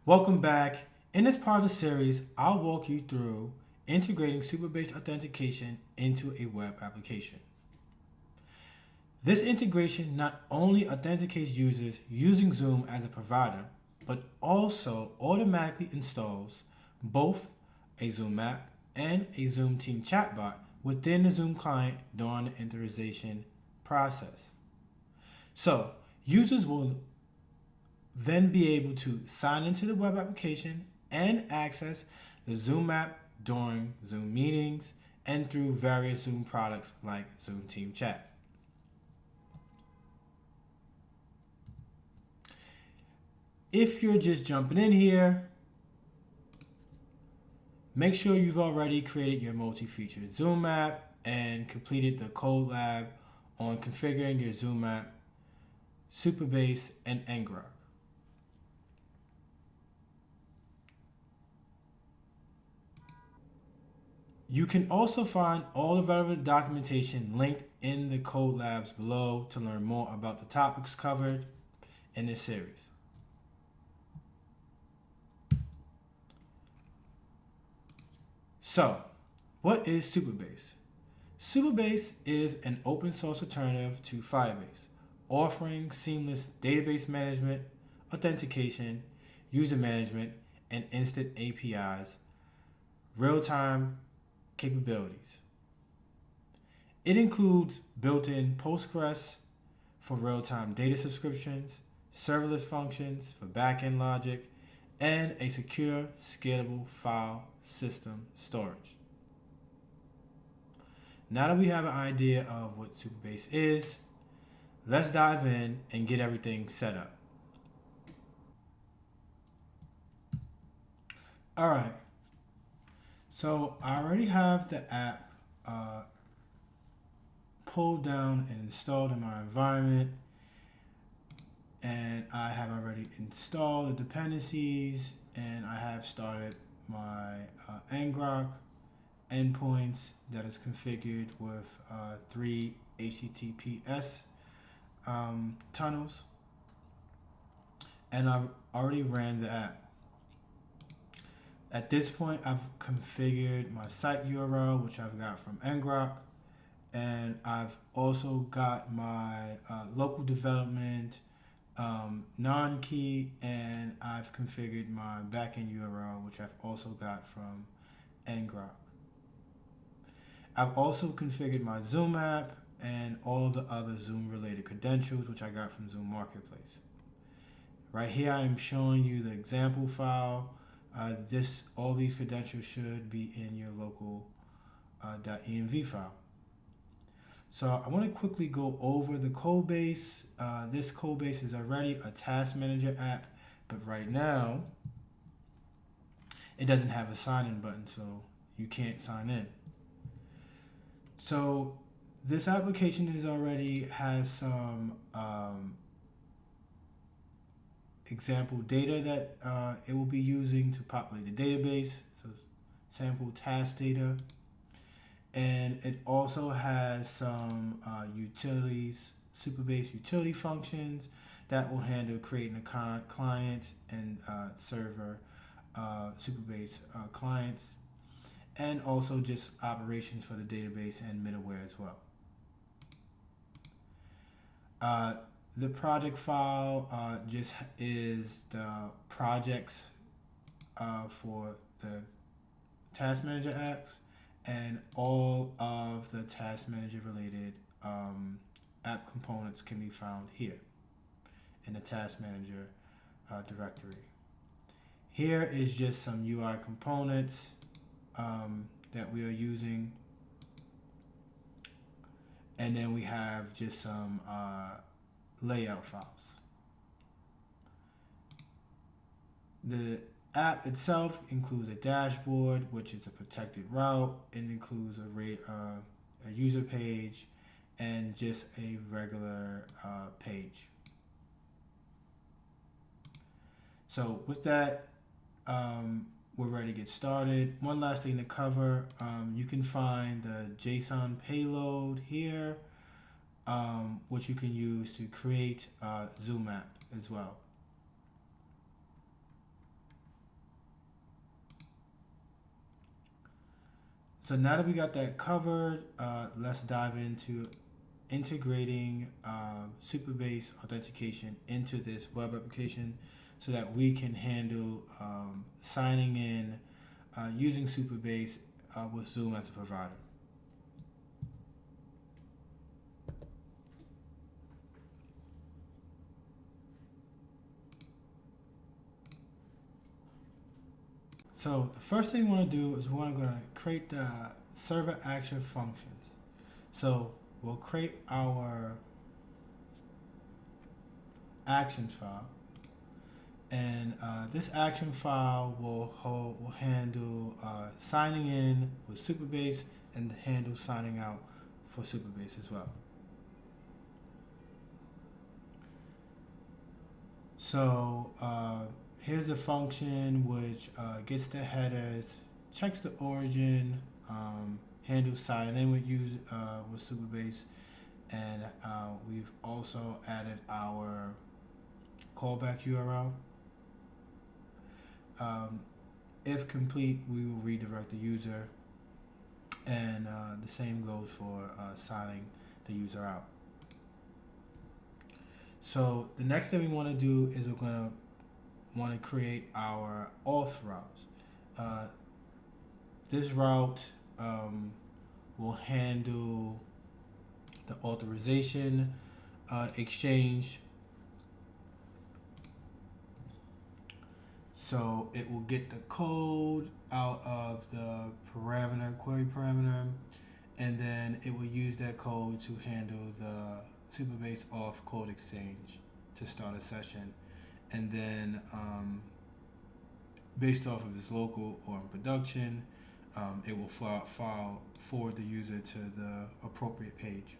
Welcome back. In this part of the series, I'll walk you through integrating Supabase authentication into a web application. This integration not only authenticates users using Zoom as a provider, but also automatically installs both a Zoom app and a Zoom team chatbot within the Zoom client during the integration process. So, users will then be able to sign into the web application and access the Zoom app during Zoom meetings and through various Zoom products like Zoom Team Chat. If you're just jumping in here, make sure you've already created your multi-featured Zoom app and completed the codelab on configuring your Zoom app, Supabase, and ngrok. You can also find all the relevant documentation linked in the code labs below to learn more about the topics covered in this series. So, what is Supabase? Supabase is an open source alternative to Firebase, offering seamless database management, authentication, user management, and instant APIs, real-time capabilities. It includes built-in Postgres for real-time data subscriptions, serverless functions for back-end logic, and a secure, scalable file system storage. Now that we have an idea of what Supabase is, let's dive in and get everything set up. All right, so I already have the app pulled down and installed in my environment, and I have already installed the dependencies, and I have started my ngrok endpoints that is configured with 3 HTTPS tunnels, and I've already ran the app. At this point, I've configured my site URL, which I've got from ngrok, and I've also got my local development non-key, and I've configured my backend URL, which I've also got from ngrok. I've also configured my Zoom app and all of the other Zoom related credentials, which I got from Zoom Marketplace. Right here, I am showing you the example file. All these credentials should be in your local .env file. So I want to quickly go over the code base. This code base is already a Task Manager app, but right now it doesn't have a sign-in button, so you can't sign in. So this application has some example data that it will be using to populate the database. So sample task data. And it also has some utilities, Supabase utility functions that will handle creating a client and server Supabase clients, and also just operations for the database and middleware as well. The project file just is the projects for the Task Manager apps, and all of the Task Manager related app components can be found here in the Task Manager directory. Here is just some UI components that we are using, and then we have just some layout files. The app itself includes a dashboard, which is a protected route. It includes a user page and just a regular page. So with that, we're ready to get started. One last thing to cover, you can find the JSON payload here, which you can use to create a Zoom app as well. So now that we got that covered, let's dive into integrating Supabase authentication into this web application so that we can handle signing in using Supabase with Zoom as a provider. So the first thing we want to do is we want to create the server action functions. So we'll create our actions file, and this action file will handle signing in with Supabase and handle signing out for Supabase as well. So here's the function which gets the headers, checks the origin, handles signing in with Supabase, and we've also added our callback URL. If complete, we will redirect the user, and the same goes for signing the user out. So the next thing we want to do is we're going to want to create our auth route. This route will handle the authorization exchange. So it will get the code out of the query parameter, and then it will use that code to handle the Supabase Auth code exchange to start a session. And then based off of its local or in production, it will forward the user to the appropriate page.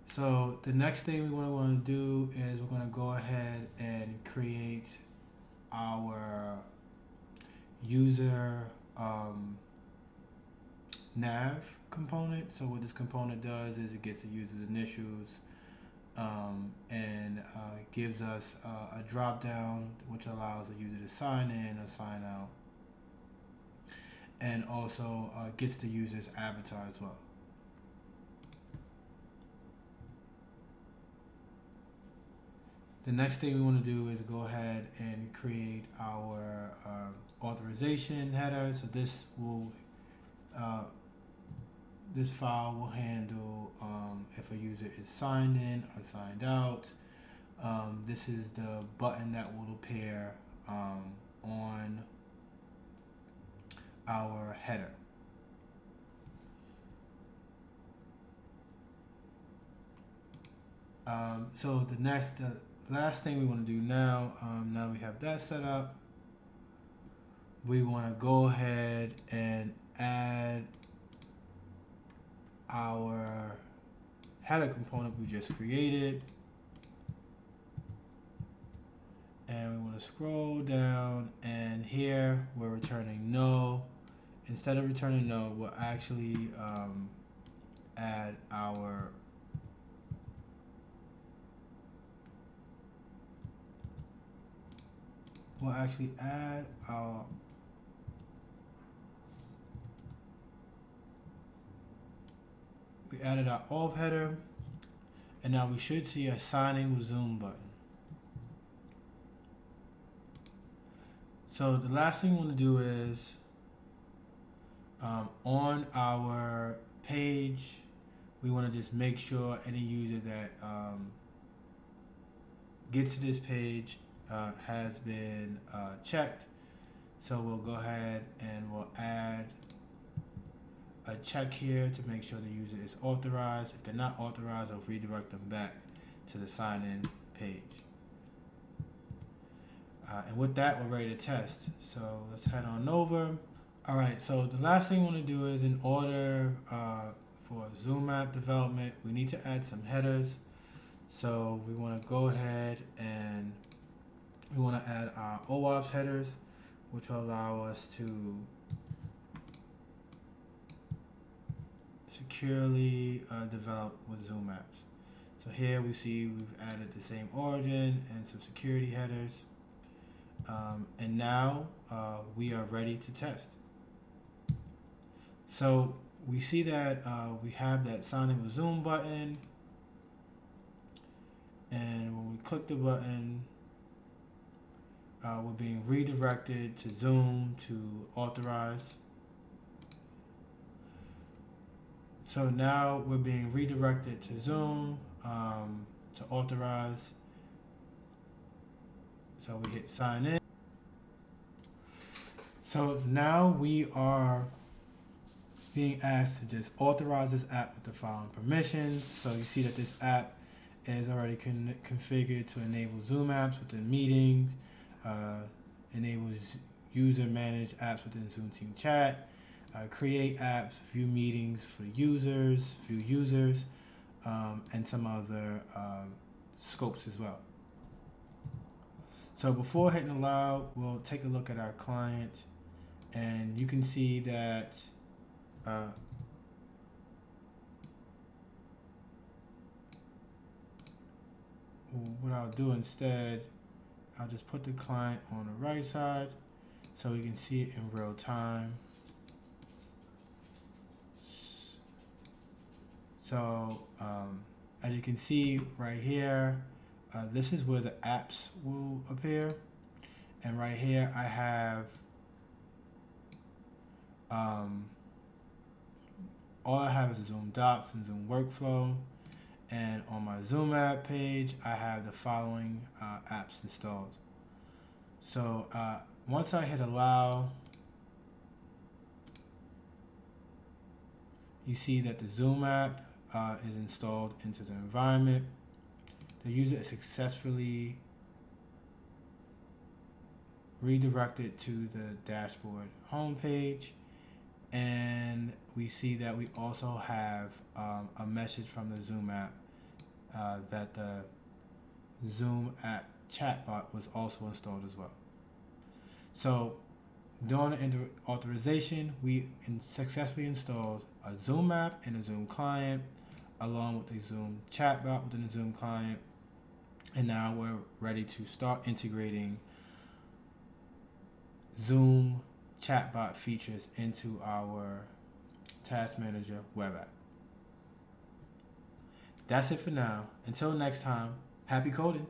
So the next thing we want to do is we're going to go ahead and create our user nav component. So what this component does is it gets the user's initials and gives us a drop down which allows the user to sign in or sign out, and also gets the user's avatar as well. The next thing we want to do is go ahead and create our authorization header. So this file will handle if a user is signed in or signed out. This is the button that will appear on our header. So the last thing we want to do now, now we have that set up, we want to go ahead and add our header component we just created, and we want to scroll down, and here we're returning no. Instead of returning no, we'll actually add our we added our auth header, and now we should see a signing with Zoom button. So the last thing we want to do is on our page, we want to just make sure any user that gets to this page has been checked. So we'll go ahead and we'll add a check here to make sure the user is authorized. If they're not authorized, I'll redirect them back to the sign-in page. And with that, we're ready to test. So let's head on over. All right, so the last thing we want to do is, in order for Zoom app development, we need to add some headers. So we want to go ahead and we want to add our OAuth headers, which will allow us to securely develop with Zoom apps. So here we see we've added the same origin and some security headers. And now we are ready to test. So we see that we have that sign in with Zoom button, and when we click the button, we're being redirected to Zoom to authorize. So now we're being redirected to Zoom to authorize. So we hit sign in. So now we are being asked to just authorize this app with the following permissions. So you see that this app is already configured to enable Zoom apps within meetings, enables user managed apps within Zoom Team Chat, create apps, view meetings for users, view users, and some other scopes as well. So before hitting allow, we'll take a look at our client, and you can see that what I'll do instead, I'll just put the client on the right side so we can see it in real time. So as you can see right here, this is where the apps will appear. And right here I have all I have is Zoom Docs and Zoom Workflow. And on my Zoom app page, I have the following apps installed. So once I hit allow, you see that the Zoom app is installed into the environment. The user is successfully redirected to the dashboard homepage, and we see that we also have a message from the Zoom app that the Zoom app chatbot was also installed as well. So during the authorization, we successfully installed a Zoom app and a Zoom client, along with a Zoom chatbot within the Zoom client. And now we're ready to start integrating Zoom chatbot features into our Task Manager web app. That's it for now. Until next time, happy coding.